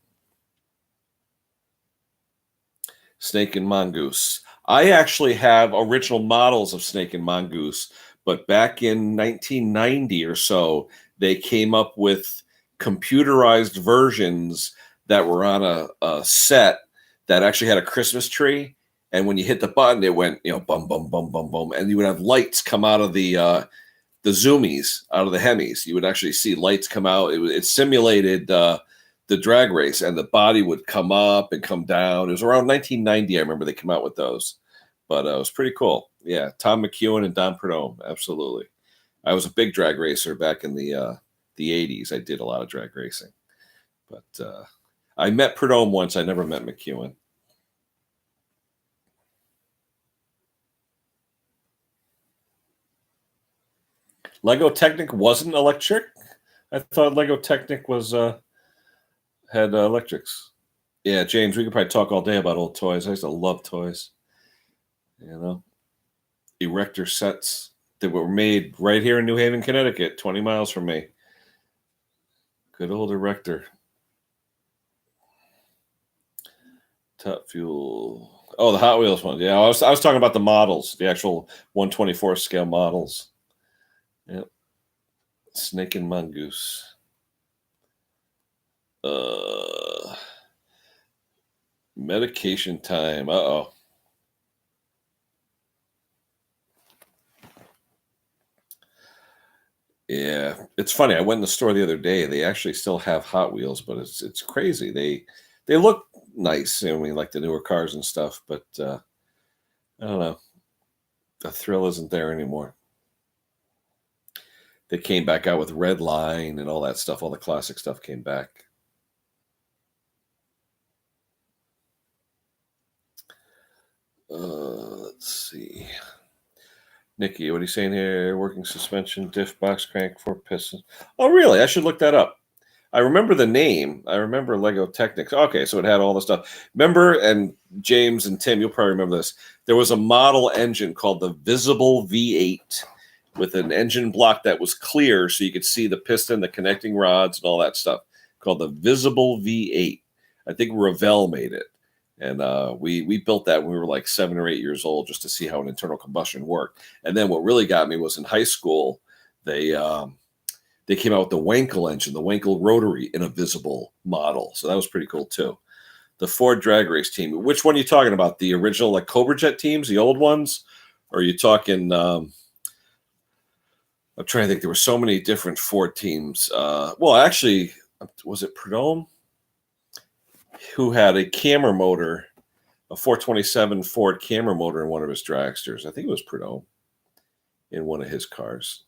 Snake and Mongoose. I actually have original models of Snake and Mongoose, but back in 1990 or so, they came up with computerized versions that were on a set that actually had a Christmas tree. And when you hit the button, it went, bum, bum, bum, bum, bum. And you would have lights come out of the zoomies, out of the Hemis. You would actually see lights come out. It simulated the drag race, and the body would come up and come down. It was around 1990. I remember they came out with those, but it was pretty cool. Yeah, Tom McEwen and Don Prudhomme, absolutely. I was a big drag racer back in the 80s. I did a lot of drag racing, but I met Prudhomme once. I never met McEwen. Lego Technic wasn't electric. I thought Lego Technic was had electrics. Yeah, James, we could probably talk all day about old toys. I used to love toys. Erector sets that were made right here in New Haven, Connecticut, 20 miles from me. Good old Erector. Top Fuel. Oh, the Hot Wheels one. Yeah, I was talking about the models, the actual 1/24 scale models. Yep. Snake and Mongoose. Medication time. Uh-oh. Yeah, it's funny. I went in the store the other day. They actually still have Hot Wheels, but it's crazy. They look nice. I mean, like the newer cars and stuff, but I don't know. The thrill isn't there anymore. They came back out with Red Line and all that stuff. All the classic stuff came back. Let's see. Nikki, what are you saying here? Working suspension, diff, box crank, four pistons. Oh, really? I should look that up. I remember the name. I remember Lego Technics. Okay, so it had all the stuff. Remember, and James and Tim, you'll probably remember this. There was a model engine called the Visible V8 with an engine block that was clear so you could see the piston, the connecting rods, and all that stuff, called the Visible V8. I think Revell made it. And we built that when we were like 7 or 8 years old just to see how an internal combustion worked. And then what really got me was in high school, they came out with the Wankel engine, the Wankel rotary in a visible model. So that was pretty cool too. The Ford drag race team. Which one are you talking about? The original like Cobra Jet teams, the old ones? Or are you talking I'm trying to think. There were so many different Ford teams. Well, actually, was it Prudhomme who had a camera motor, a 427 Ford camera motor in one of his dragsters? I think it was Prudhomme in one of his cars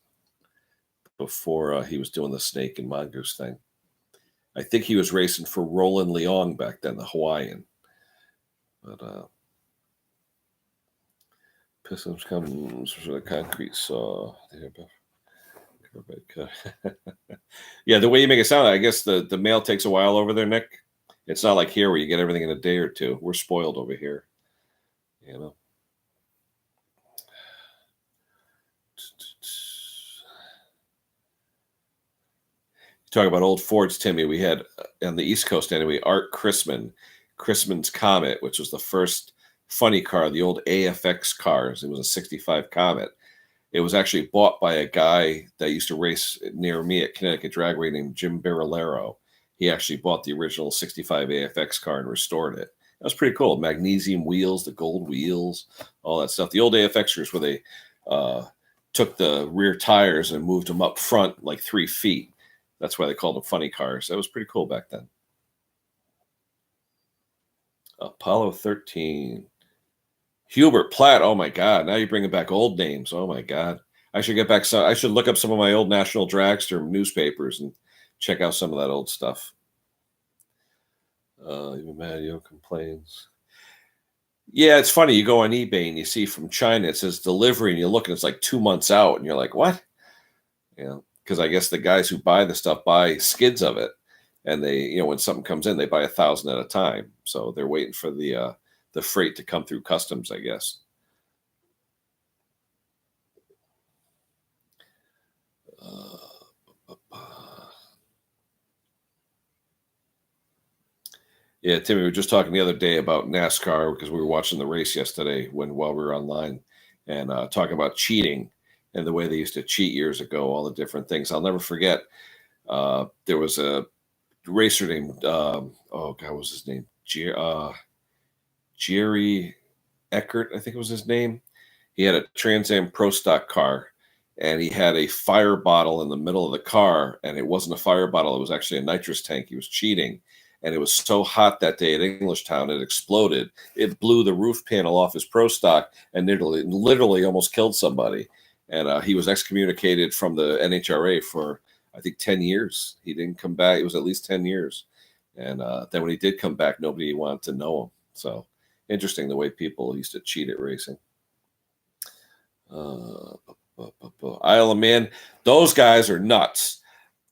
before he was doing the snake and mongoose thing. I think he was racing for Roland Leong back then, the Hawaiian. But pistons comes from the concrete saw. Yeah, the way you make it sound, I guess the mail takes a while over there, Nick. It's not like here where you get everything in a day or two. We're spoiled over here, you know. Talk about old Fords, Timmy. We had on the East Coast anyway, Art Chrisman's Comet, which was the first funny car, the old AFX cars. It was a 65 Comet. It was actually bought by a guy that used to race near me at Connecticut Dragway named Jim Barilaro. He actually bought the original 65 AFX car and restored it. That was pretty cool. Magnesium wheels, the gold wheels, all that stuff. The old AFXers where they took the rear tires and moved them up front like 3 feet. That's why they called them funny cars. That was pretty cool back then. Apollo 13. Hubert Platt. Oh my God! Now you're bringing back old names. Oh my God! I should get back some. I should look up some of my old National Dragster newspapers and check out some of that old stuff. Even Mario complains. Yeah, it's funny. You go on eBay and you see from China it says delivery, and you look and it's like 2 months out, and you're like, what? You know, because I guess the guys who buy the stuff buy skids of it, and they, when something comes in, they buy 1,000 at a time. So they're waiting for the freight to come through customs, I guess. Yeah, Timmy, we were just talking the other day about NASCAR because we were watching the race yesterday while we were online and talking about cheating and the way they used to cheat years ago, all the different things. I'll never forget. There was a racer named oh God, what was his name? Jerry Eckert, I think was his name. He had a Trans Am Pro Stock car, and he had a fire bottle in the middle of the car, and it wasn't a fire bottle; it was actually a nitrous tank. He was cheating, and it was so hot that day at Englishtown, it exploded. It blew the roof panel off his Pro Stock, and literally almost killed somebody. And he was excommunicated from the NHRA for I think 10 years. He didn't come back. It was at least 10 years. And then when he did come back, nobody wanted to know him. So interesting the way people used to cheat at racing. Isle of Man, those guys are nuts.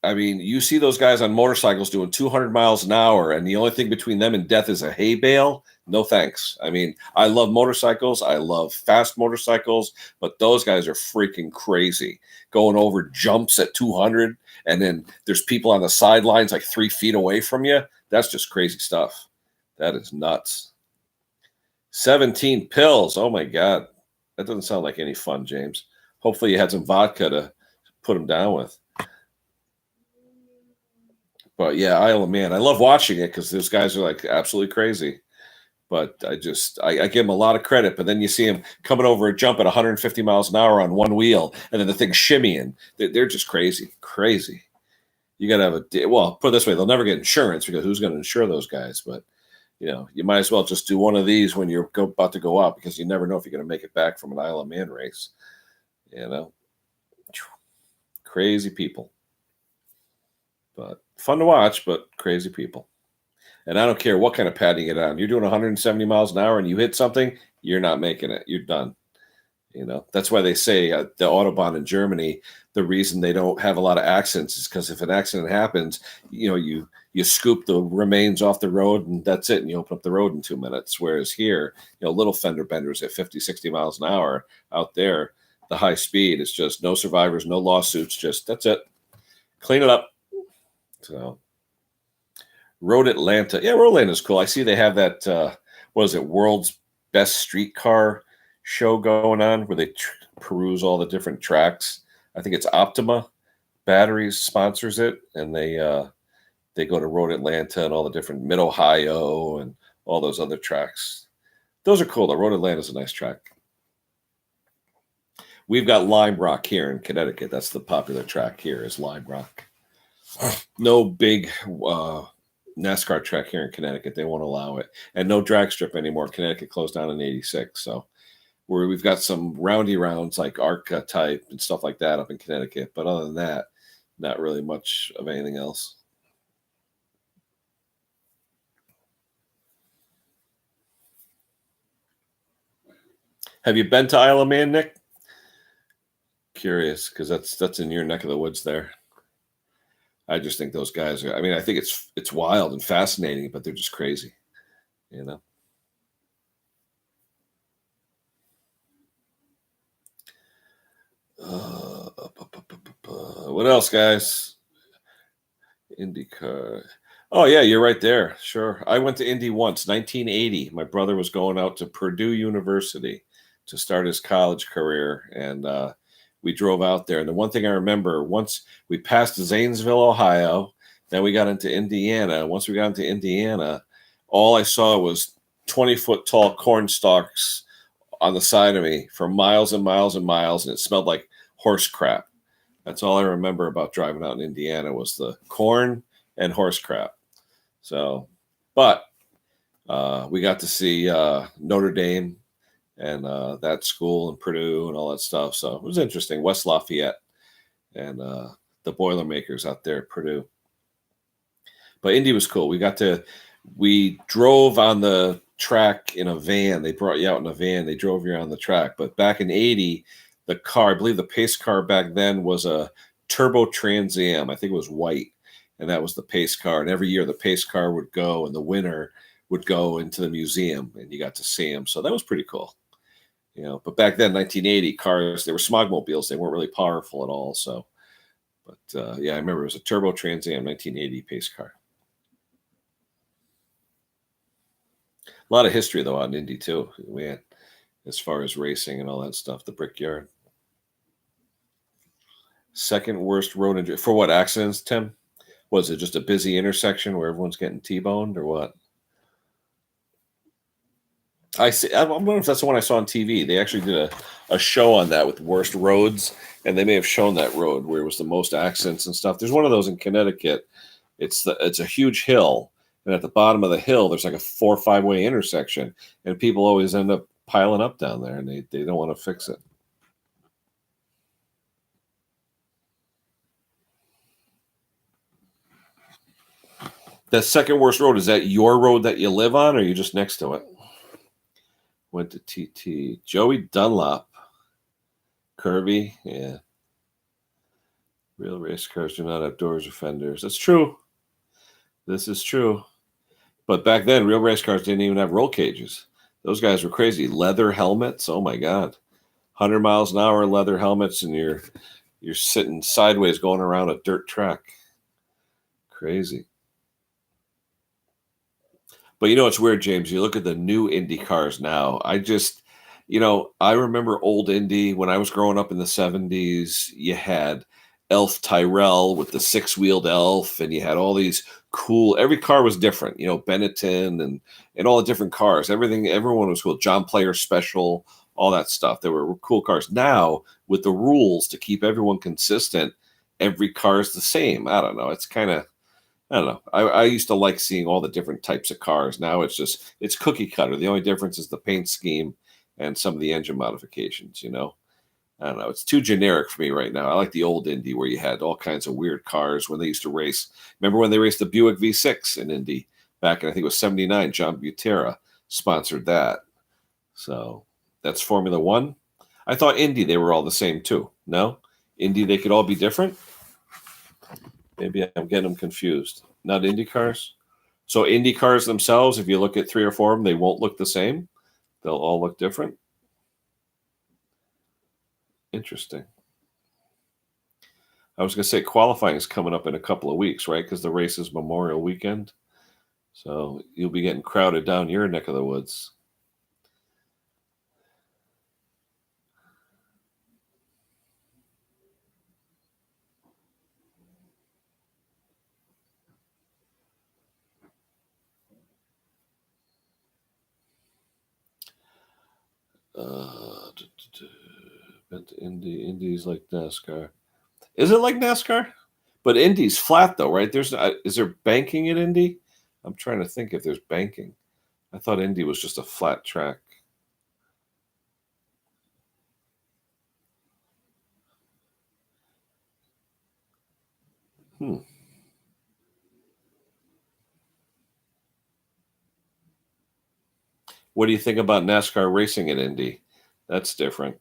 I mean, you see those guys on motorcycles doing 200 miles an hour, and the only thing between them and death is a hay bale. No thanks. I mean, I love motorcycles. I love fast motorcycles, but those guys are freaking crazy. Going over jumps at 200, and then there's people on the sidelines like 3 feet away from you. That's just crazy stuff. That is nuts. 17 pills. Oh my God. That doesn't sound like any fun, James. Hopefully you had some vodka to put them down with. But yeah, Isle of Man. I love watching it because those guys are like absolutely crazy. But I give him a lot of credit. But then you see him coming over a jump at 150 miles an hour on one wheel, and then the thing's shimmying. They're just crazy, crazy. You got to have well, put it this way: they'll never get insurance because who's going to insure those guys? But you might as well just do one of these when you're about to go out because you never know if you're going to make it back from an Isle of Man race. Crazy people, but fun to watch, but crazy people. And I don't care what kind of pad you get on. You're doing 170 miles an hour and you hit something, you're not making it. You're done. That's why they say the Autobahn in Germany, the reason they don't have a lot of accidents is because if an accident happens, you scoop the remains off the road and that's it. And you open up the road in 2 minutes. Whereas here, little fender benders at 50, 60 miles an hour out there, the high speed is just no survivors, no lawsuits. Just that's it. Clean it up. So Road Atlanta. Yeah, Road Atlanta is cool. I see they have that, what is it, World's Best Streetcar show going on where they peruse all the different tracks. I think it's Optima Batteries sponsors it, and they go to Road Atlanta and all the different Mid Ohio and all those other tracks. Those are cool. The Road Atlanta is a nice track. We've got Lime Rock here in Connecticut. That's the popular track here is Lime Rock. No big NASCAR track here in Connecticut. They won't allow it. And no drag strip anymore. Connecticut closed down in 86. So we've got some roundy rounds like ARCA type and stuff like that up in Connecticut. But other than that, not really much of anything else. Have you been to Isle of Man, Nick? Curious, because that's in your neck of the woods there. I just think those guys are. I mean, I think it's wild and fascinating, but they're just crazy, What else, guys? IndyCar. Oh yeah, you're right there. Sure, I went to Indy once, 1980. My brother was going out to Purdue University to start his college career, and we drove out there. And the one thing I remember, once we passed Zanesville, Ohio, then we got into Indiana. Once we got into Indiana, all I saw was 20-foot tall corn stalks on the side of me for miles and miles and miles, and it smelled like horse crap. That's all I remember about driving out in Indiana was the corn and horse crap. So, but we got to see Notre Dame and that school and Purdue and all that stuff. So it was interesting. West Lafayette and the Boilermakers out there at Purdue. But Indy was cool. We drove on the track in a van. They brought you out in a van. They drove you around the track. But back in 80, the car, I believe the pace car back then was a Turbo Trans Am. I think it was white. And that was the pace car. And every year the pace car would go and the winner would go into the museum and you got to see him. So that was pretty cool. But back then, 1980 cars, they were smogmobiles. They weren't really powerful at all. So, but yeah, I remember it was a Turbo Trans Am 1980 pace car. A lot of history though on Indy too. We had, as far as racing and all that stuff, the Brickyard. Second worst road injury for what accidents, Tim? Was it just a busy intersection where everyone's getting T-boned or what? I see. I wonder if that's the one I saw on TV. They actually did a show on that with worst roads, and they may have shown that road where it was the most accidents and stuff. There's one of those in Connecticut. It's a huge hill, and at the bottom of the hill, there's like a 4 or 5 way intersection, and people always end up piling up down there, and they don't want to fix it. That second worst road, is that your road that you live on, or are you just next to it? Went to TT. Joey Dunlop. Kirby, yeah. Real race cars are not outdoors offenders. That's true. This is true. But back then, real race cars didn't even have roll cages. Those guys were crazy. Leather helmets. Oh my God. 100 miles an hour leather helmets, and you're sitting sideways going around a dirt track. Crazy. But it's weird, James. You look at the new Indy cars now. I remember old Indy when I was growing up in the 70s. You had Elf Tyrell with the 6-wheeled Elf, and you had all these cool. Every car was different, Benetton and all the different cars. Everyone was cool. John Player Special, all that stuff. There were cool cars. Now, with the rules to keep everyone consistent, every car is the same. I don't know. It's kind of I don't know. I used to like seeing all the different types of cars. Now it's cookie cutter. The only difference is the paint scheme and some of the engine modifications. I don't know. It's too generic for me right now. I like the old Indy where you had all kinds of weird cars when they used to race. Remember when they raced the Buick V6 in Indy back in, I think it was 79? John Butera sponsored that. So that's Formula One. I thought Indy, they were all the same too. No? Indy, they could all be different? Maybe I'm getting them confused. Not Indy cars? So Indy cars themselves, if you look at 3 or 4 of them, they won't look the same. They'll all look different. Interesting. I was going to say qualifying is coming up in a couple of weeks, right? Because the race is Memorial Weekend. So you'll be getting crowded down your neck of the woods. Indy's like NASCAR. Is it like NASCAR? But Indy's flat though, right? Is there banking in Indy? I'm trying to think if there's banking. I thought Indy was just a flat track. Hmm. What do you think about NASCAR racing at Indy? That's different.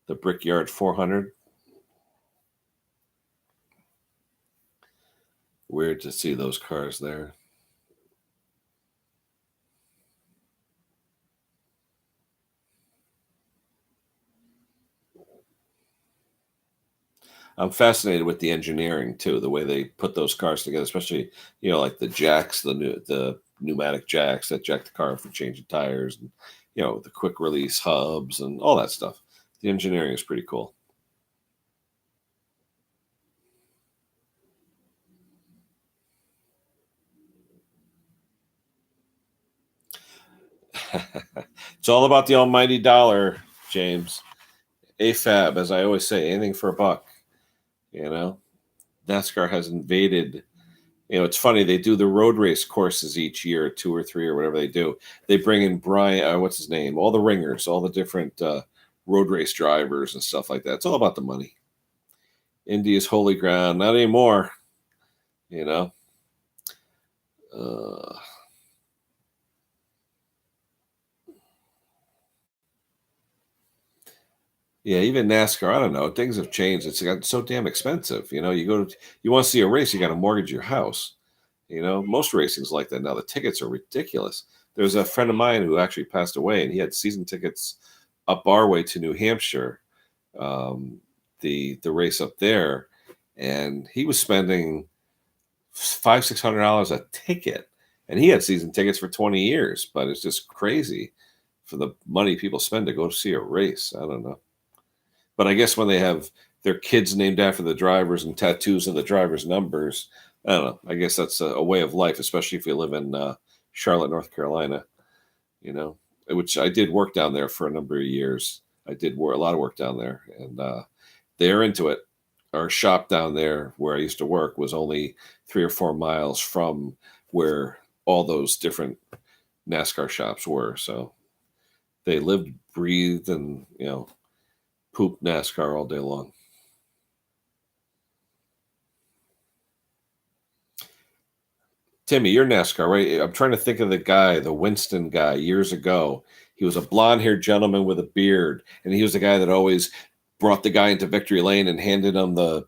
The Brickyard 400. Weird to see those cars there. I'm fascinated with the engineering too, the way they put those cars together, especially like the jacks, the pneumatic jacks that jack the car for changing tires, and the quick release hubs and all that stuff. The engineering is pretty cool. It's all about the almighty dollar, James. AFAB, as I always say, anything for a buck. You know, NASCAR has invaded. It's funny. They do the road race courses each year, 2 or 3 or whatever they do. They bring in Brian, what's his name? All the ringers, all the different road race drivers and stuff like that. It's all about the money. India's holy ground, not anymore. You know. Uh, Yeah, even NASCAR, I don't know. Things have changed. It's gotten so damn expensive. You want to see a race, you got to mortgage your house. Most racing's like that now. The tickets are ridiculous. There's a friend of mine who actually passed away, and he had season tickets up our way to New Hampshire, um, the race up there, and he was spending $500-600 a ticket, and he had season tickets for 20 years. But it's just crazy for the money people spend to go see a race. I don't know. But I guess when they have their kids named after the drivers and tattoos of the drivers' numbers, I don't know. I guess that's a way of life, especially if you live in Charlotte, North Carolina. You know, which I did work down there for a number of years. I did a lot of work down there, and they're into it. Our shop down there, where I used to work, was only 3 or 4 miles from where all those different NASCAR shops were. So they lived, breathed, and poop NASCAR all day long. Timmy, you're NASCAR, right? I'm trying to think of the guy, the Winston guy, years ago. He was a blonde-haired gentleman with a beard, and he was the guy that always brought the guy into victory lane and handed him the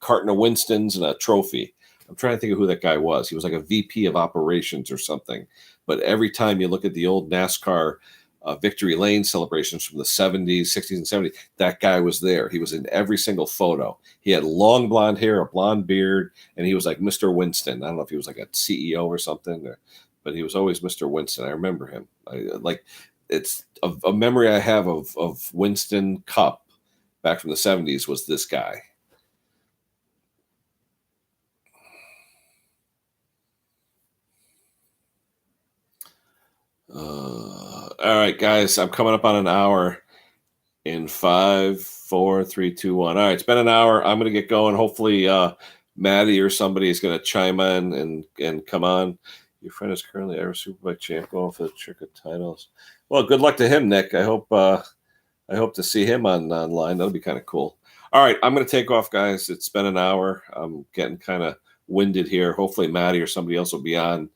carton of Winstons and a trophy. I'm trying to think of who that guy was. He was like a VP of operations or something. But every time you look at the old NASCAR victory lane celebrations from the 70s, 60s, and 70s, that guy was there. He was in every single photo. He had long blonde hair, a blonde beard, and he was like Mr. Winston. I don't know if he was like a CEO or something, but he was always Mr. Winston. I remember him. It's a memory I have of Winston Cup back from the 70s was this guy. All right, guys, I'm coming up on an hour in 5, 4, 3, 2, 1. All right, it's been an hour. I'm going to get going. Hopefully, Maddie or somebody is going to chime in and come on. Your friend is currently Ever Superbike champ going for the trick of titles. Well, good luck to him, Nick. I hope to see him online. That'll be kind of cool. All right, I'm going to take off, guys. It's been an hour. I'm getting kind of winded here. Hopefully, Maddie or somebody else will be on.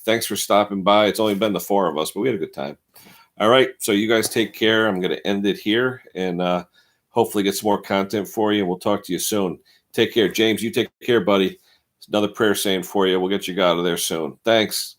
Thanks for stopping by. It's only been the four of us, but we had a good time. All right, so you guys take care. I'm going to end it here and hopefully get some more content for you. And we'll talk to you soon. Take care. James, you take care, buddy. It's another prayer saying for you. We'll get you out of there soon. Thanks.